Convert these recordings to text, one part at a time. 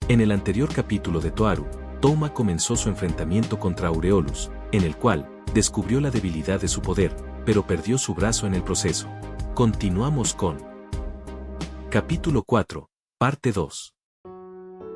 En el anterior capítulo de Toaru, Touma comenzó su enfrentamiento contra Aureolus, en el cual descubrió la debilidad de su poder, pero perdió su brazo en el proceso. Continuamos con Capítulo 4, Parte 2.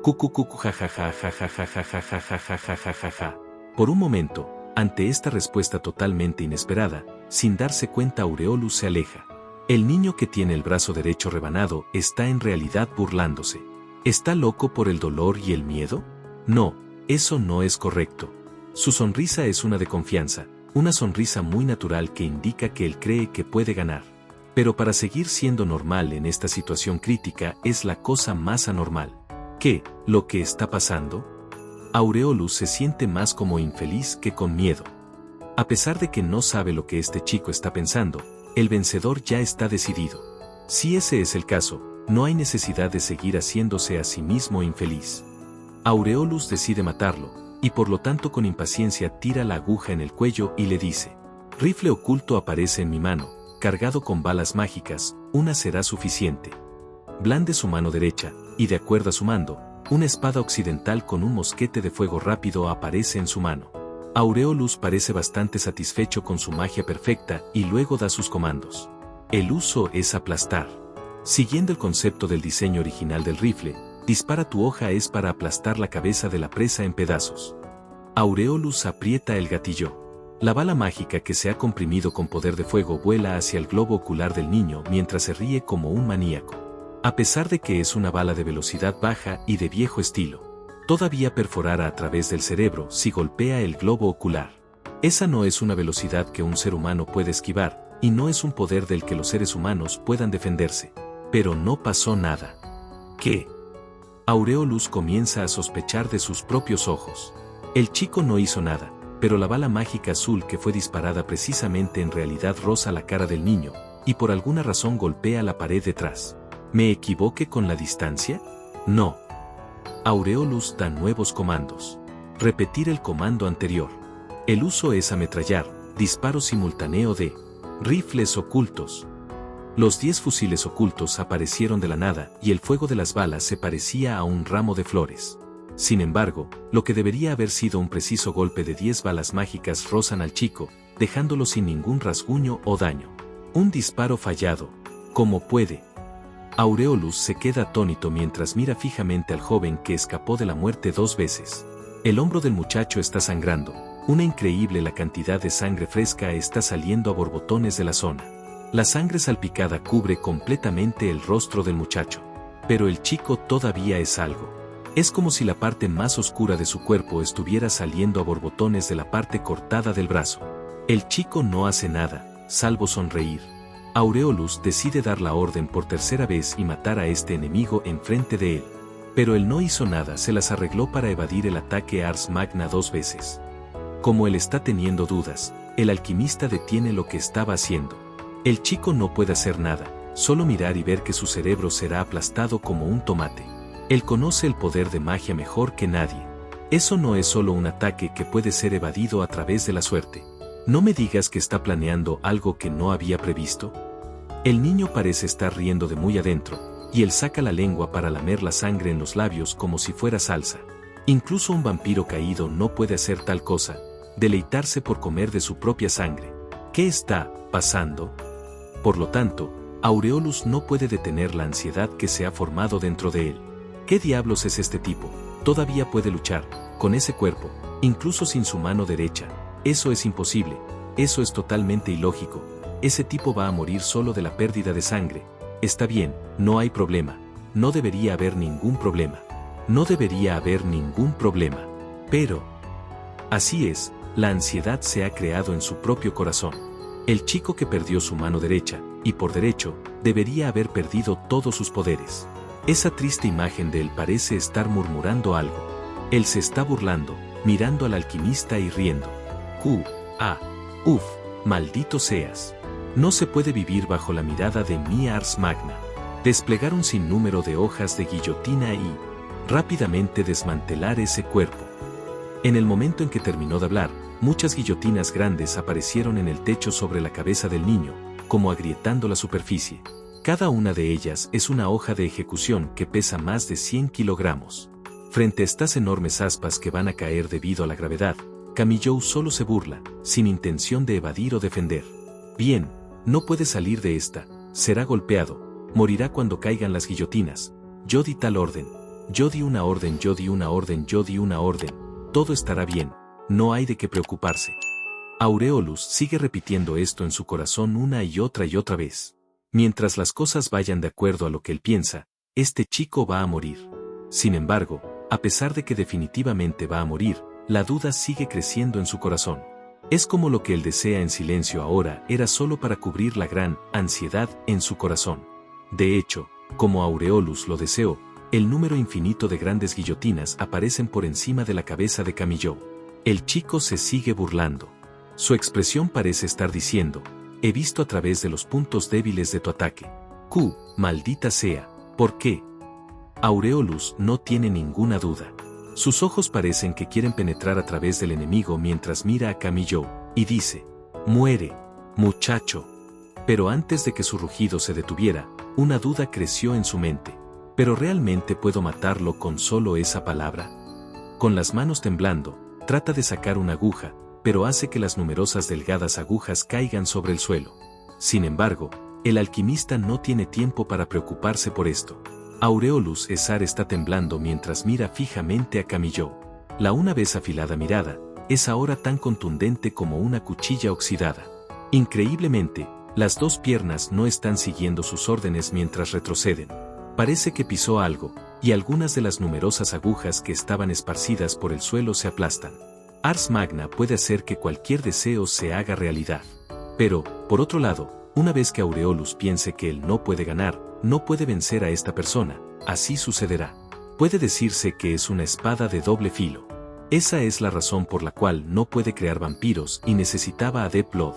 Jajajajajajajajajajajajajajaja. Por un momento, ante esta respuesta totalmente inesperada, sin darse cuenta Aureolus se aleja. El niño que tiene el brazo derecho rebanado está en realidad burlándose. ¿Está loco por el dolor y el miedo? No, eso no es correcto. Su sonrisa es una de confianza, una sonrisa muy natural que indica que él cree que puede ganar. Pero para seguir siendo normal en esta situación crítica es la cosa más anormal. ¿Qué? ¿Lo que está pasando? Aureolus se siente más como infeliz que con miedo. A pesar de que no sabe lo que este chico está pensando, el vencedor ya está decidido. Si ese es el caso, no hay necesidad de seguir haciéndose a sí mismo infeliz. Aureolus decide matarlo, y por lo tanto con impaciencia tira la aguja en el cuello y le dice: rifle oculto aparece en mi mano, cargado con balas mágicas, una será suficiente. Blande su mano derecha, y de acuerdo a su mando, una espada occidental con un mosquete de fuego rápido aparece en su mano. Aureolus parece bastante satisfecho con su magia perfecta y luego da sus comandos. El uso es aplastar. Siguiendo el concepto del diseño original del rifle, dispara tu hoja es para aplastar la cabeza de la presa en pedazos. Aureolus aprieta el gatillo. La bala mágica que se ha comprimido con poder de fuego vuela hacia el globo ocular del niño mientras se ríe como un maníaco. A pesar de que es una bala de velocidad baja y de viejo estilo, todavía perforará a través del cerebro si golpea el globo ocular. Esa no es una velocidad que un ser humano puede esquivar, y no es un poder del que los seres humanos puedan defenderse. Pero no pasó nada. ¿Qué? Aureolus comienza a sospechar de sus propios ojos. El chico no hizo nada, pero la bala mágica azul que fue disparada precisamente en realidad roza la cara del niño, y por alguna razón golpea la pared detrás. ¿Me equivoqué con la distancia? No. Aureolus da nuevos comandos. Repetir el comando anterior. El uso es ametrallar, disparo simultáneo de rifles ocultos. Los 10 fusiles ocultos aparecieron de la nada y el fuego de las balas se parecía a un ramo de flores. Sin embargo, lo que debería haber sido un preciso golpe de 10 balas mágicas rozan al chico, dejándolo sin ningún rasguño o daño. Un disparo fallado. ¿Cómo puede? Aureolus se queda atónito mientras mira fijamente al joven que escapó de la muerte 2 veces. El hombro del muchacho está sangrando. Una increíble la cantidad de sangre fresca está saliendo a borbotones de la zona. La sangre salpicada cubre completamente el rostro del muchacho. Pero el chico todavía es algo. Es como si la parte más oscura de su cuerpo estuviera saliendo a borbotones de la parte cortada del brazo. El chico no hace nada, salvo sonreír. Aureolus decide dar la orden por tercera vez y matar a este enemigo enfrente de él. Pero él no hizo nada, se las arregló para evadir el ataque Ars Magna 2 veces. Como él está teniendo dudas, el alquimista detiene lo que estaba haciendo. El chico no puede hacer nada, solo mirar y ver que su cerebro será aplastado como un tomate. Él conoce el poder de magia mejor que nadie. Eso no es solo un ataque que puede ser evadido a través de la suerte. No me digas que está planeando algo que no había previsto. El niño parece estar riendo de muy adentro, y él saca la lengua para lamer la sangre en los labios como si fuera salsa. Incluso un vampiro caído no puede hacer tal cosa, deleitarse por comer de su propia sangre. ¿Qué está pasando? Por lo tanto, Aureolus no puede detener la ansiedad que se ha formado dentro de él. ¿Qué diablos es este tipo? Todavía puede luchar, con ese cuerpo, incluso sin su mano derecha. Eso es imposible, eso es totalmente ilógico. Ese tipo va a morir solo de la pérdida de sangre. Está bien, no hay problema. No debería haber ningún problema. No debería haber ningún problema. Pero... así es, la ansiedad se ha creado en su propio corazón. El chico que perdió su mano derecha, y por derecho, debería haber perdido todos sus poderes. Esa triste imagen de él parece estar murmurando algo. Él se está burlando, mirando al alquimista y riendo. Uf, maldito seas. No se puede vivir bajo la mirada de mi Ars Magna. Desplegar un sinnúmero de hojas de guillotina y rápidamente desmantelar ese cuerpo. En el momento en que terminó de hablar, muchas guillotinas grandes aparecieron en el techo sobre la cabeza del niño, como agrietando la superficie. Cada una de ellas es una hoja de ejecución que pesa más de 100 kilogramos. Frente a estas enormes aspas que van a caer debido a la gravedad, Camillo solo se burla, sin intención de evadir o defender. Bien, no puede salir de esta, será golpeado, morirá cuando caigan las guillotinas. Yo di tal orden, yo di una orden, yo di una orden, yo di una orden, todo estará bien, no hay de qué preocuparse. Aureolus sigue repitiendo esto en su corazón una y otra vez. Mientras las cosas vayan de acuerdo a lo que él piensa, este chico va a morir. Sin embargo, a pesar de que definitivamente va a morir, la duda sigue creciendo en su corazón. Es como lo que él desea en silencio ahora era solo para cubrir la gran ansiedad en su corazón. De hecho, como Aureolus lo deseó, el número infinito de grandes guillotinas aparecen por encima de la cabeza de Camillo. El chico se sigue burlando. Su expresión parece estar diciendo, he visto a través de los puntos débiles de tu ataque. Q, maldita sea, ¿por qué? Aureolus no tiene ninguna duda. Sus ojos parecen que quieren penetrar a través del enemigo mientras mira a Camillo, y dice, muere, muchacho. Pero antes de que su rugido se detuviera, una duda creció en su mente. ¿Pero realmente puedo matarlo con solo esa palabra? Con las manos temblando, trata de sacar una aguja, pero hace que las numerosas delgadas agujas caigan sobre el suelo. Sin embargo, el alquimista no tiene tiempo para preocuparse por esto. Aureolus César está temblando mientras mira fijamente a Camillo. La una vez afilada mirada, es ahora tan contundente como una cuchilla oxidada. Increíblemente, las dos piernas no están siguiendo sus órdenes mientras retroceden. Parece que pisó algo, y algunas de las numerosas agujas que estaban esparcidas por el suelo se aplastan. Ars Magna puede hacer que cualquier deseo se haga realidad. Pero, por otro lado, una vez que Aureolus piense que él no puede ganar, no puede vencer a esta persona, así sucederá. Puede decirse que es una espada de doble filo. Esa es la razón por la cual no puede crear vampiros y necesitaba a Deep Blood.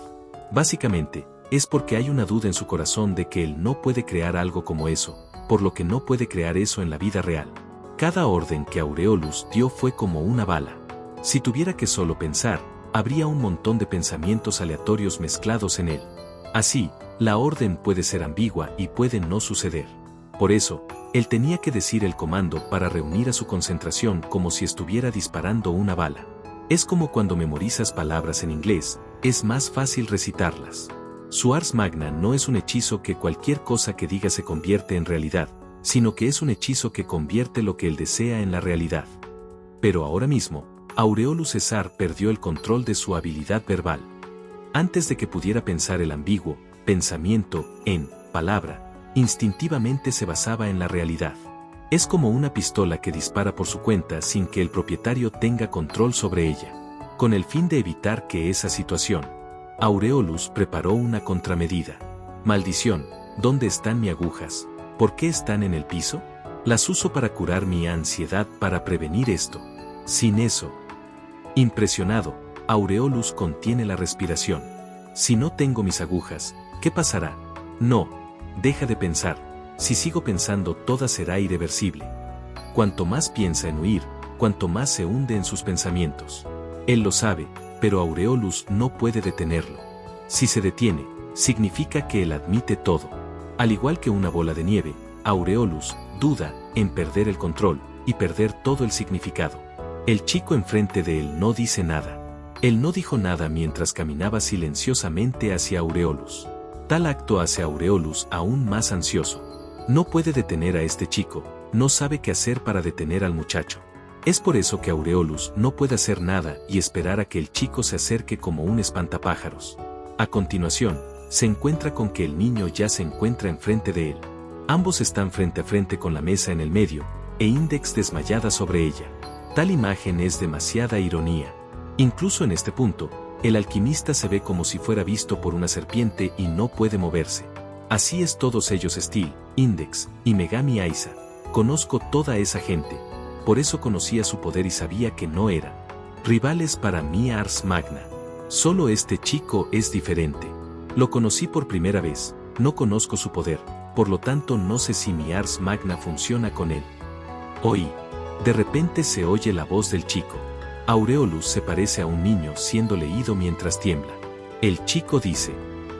Básicamente, es porque hay una duda en su corazón de que él no puede crear algo como eso, por lo que no puede crear eso en la vida real. Cada orden que Aureolus dio fue como una bala. Si tuviera que solo pensar, habría un montón de pensamientos aleatorios mezclados en él. Así, la orden puede ser ambigua y puede no suceder. Por eso, él tenía que decir el comando para reunir a su concentración como si estuviera disparando una bala. Es como cuando memorizas palabras en inglés, es más fácil recitarlas. Su Ars Magna no es un hechizo que cualquier cosa que diga se convierte en realidad, sino que es un hechizo que convierte lo que él desea en la realidad. Pero ahora mismo, Aureolus César perdió el control de su habilidad verbal. Antes de que pudiera pensar el ambiguo pensamiento en palabra, instintivamente se basaba en la realidad. Es como una pistola que dispara por su cuenta sin que el propietario tenga control sobre ella. Con el fin de evitar que esa situación, Aureolus preparó una contramedida. Maldición, ¿dónde están mis agujas? ¿Por qué están en el piso? Las uso para curar mi ansiedad para prevenir esto. Sin eso. Impresionado, Aureolus contiene la respiración. Si no tengo mis agujas, ¿qué pasará? No, deja de pensar. Si sigo pensando, todo será irreversible. Cuanto más piensa en huir, cuanto más se hunde en sus pensamientos. Él lo sabe, pero Aureolus no puede detenerlo. Si se detiene, significa que él admite todo. Al igual que una bola de nieve, Aureolus duda en perder el control y perder todo el significado. El chico enfrente de él no dice nada. Él no dijo nada mientras caminaba silenciosamente hacia Aureolus. Tal acto hace a Aureolus aún más ansioso. No puede detener a este chico, no sabe qué hacer para detener al muchacho. Es por eso que Aureolus no puede hacer nada y esperar a que el chico se acerque como un espantapájaros. A continuación, se encuentra con que el niño ya se encuentra enfrente de él. Ambos están frente a frente con la mesa en el medio, e Index desmayada sobre ella. Tal imagen es demasiada ironía. Incluso en este punto, el alquimista se ve como si fuera visto por una serpiente y no puede moverse. Así es todos ellos Steel, Index y Megami Aiza. Conozco toda esa gente. Por eso conocía su poder y sabía que no eran rivales para mi Ars Magna. Solo este chico es diferente. Lo conocí por primera vez, no conozco su poder, por lo tanto no sé si mi Ars Magna funciona con él. Oí. De repente se oye la voz del chico. Aureolus se parece a un niño siendo leído mientras tiembla. El chico dice,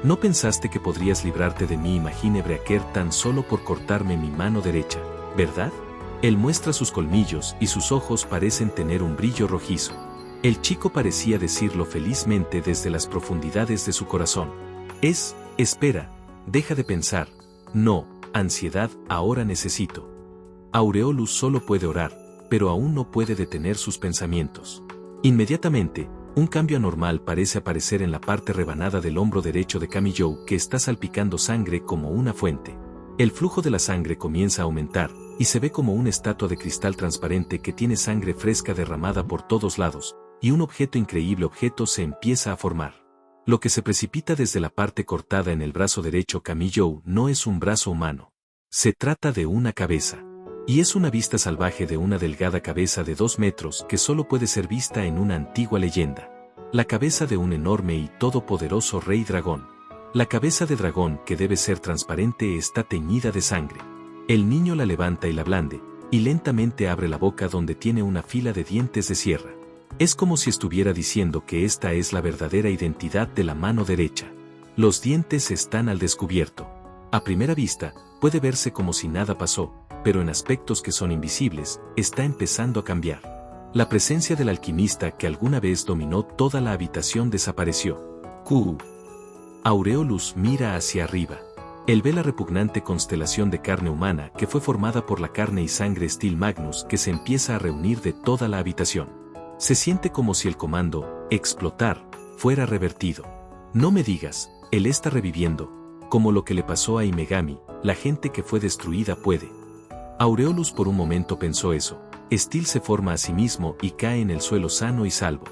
¿no pensaste que podrías librarte de mí Imagine Breaker tan solo por cortarme mi mano derecha, verdad? Él muestra sus colmillos y sus ojos parecen tener un brillo rojizo. El chico parecía decirlo felizmente desde las profundidades de su corazón. Espera, deja de pensar. No, ansiedad, ahora necesito. Aureolus solo puede orar, pero aún no puede detener sus pensamientos. Inmediatamente, un cambio anormal parece aparecer en la parte rebanada del hombro derecho de Camillo, que está salpicando sangre como una fuente. El flujo de la sangre comienza a aumentar, y se ve como una estatua de cristal transparente que tiene sangre fresca derramada por todos lados, y un increíble objeto se empieza a formar. Lo que se precipita desde la parte cortada en el brazo derecho Camillo no es un brazo humano. Se trata de una cabeza. Y es una vista salvaje de una delgada cabeza de 2 metros que solo puede ser vista en una antigua leyenda. La cabeza de un enorme y todopoderoso rey dragón. La cabeza de dragón, que debe ser transparente, está teñida de sangre. El niño la levanta y la blande, y lentamente abre la boca donde tiene una fila de dientes de sierra. Es como si estuviera diciendo que esta es la verdadera identidad de la mano derecha. Los dientes están al descubierto. A primera vista, puede verse como si nada pasó, pero en aspectos que son invisibles, está empezando a cambiar. La presencia del alquimista que alguna vez dominó toda la habitación desapareció. Aureolus mira hacia arriba. Él ve la repugnante constelación de carne humana que fue formada por la carne y sangre Steel Magnus que se empieza a reunir de toda la habitación. Se siente como si el comando, explotar, fuera revertido. No me digas, él está reviviendo, como lo que le pasó a Imegami, la gente que fue destruida puede. Aureolus por un momento pensó eso. Steel se forma a sí mismo y cae en el suelo sano y salvo.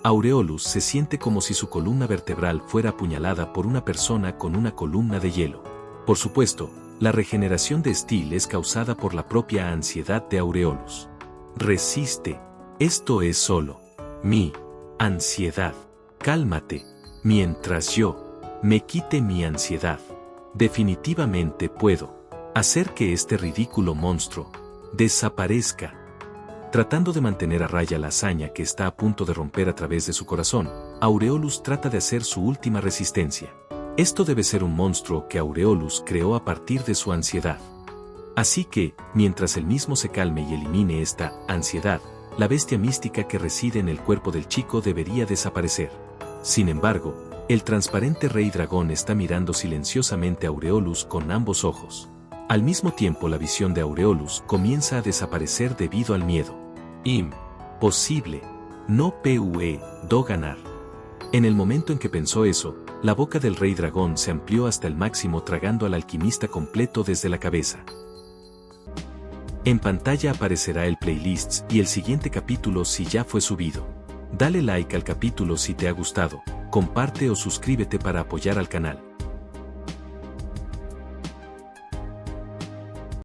Aureolus se siente como si su columna vertebral fuera apuñalada por una persona con una columna de hielo. Por supuesto, la regeneración de Steel es causada por la propia ansiedad de Aureolus. Resiste. Esto es solo mi ansiedad. Cálmate, mientras yo me quite mi ansiedad. Definitivamente puedo hacer que este ridículo monstruo desaparezca. Tratando de mantener a raya la hazaña que está a punto de romper a través de su corazón, Aureolus trata de hacer su última resistencia. Esto debe ser un monstruo que Aureolus creó a partir de su ansiedad. Así que, mientras él mismo se calme y elimine esta ansiedad, la bestia mística que reside en el cuerpo del chico debería desaparecer. Sin embargo, el transparente rey dragón está mirando silenciosamente a Aureolus con ambos ojos. Al mismo tiempo la visión de Aureolus comienza a desaparecer debido al miedo. Imposible. No puedo ganar. En el momento en que pensó eso, la boca del rey dragón se amplió hasta el máximo tragando al alquimista completo desde la cabeza. En pantalla aparecerá el playlist y el siguiente capítulo si ya fue subido. Dale like al capítulo si te ha gustado, comparte o suscríbete para apoyar al canal.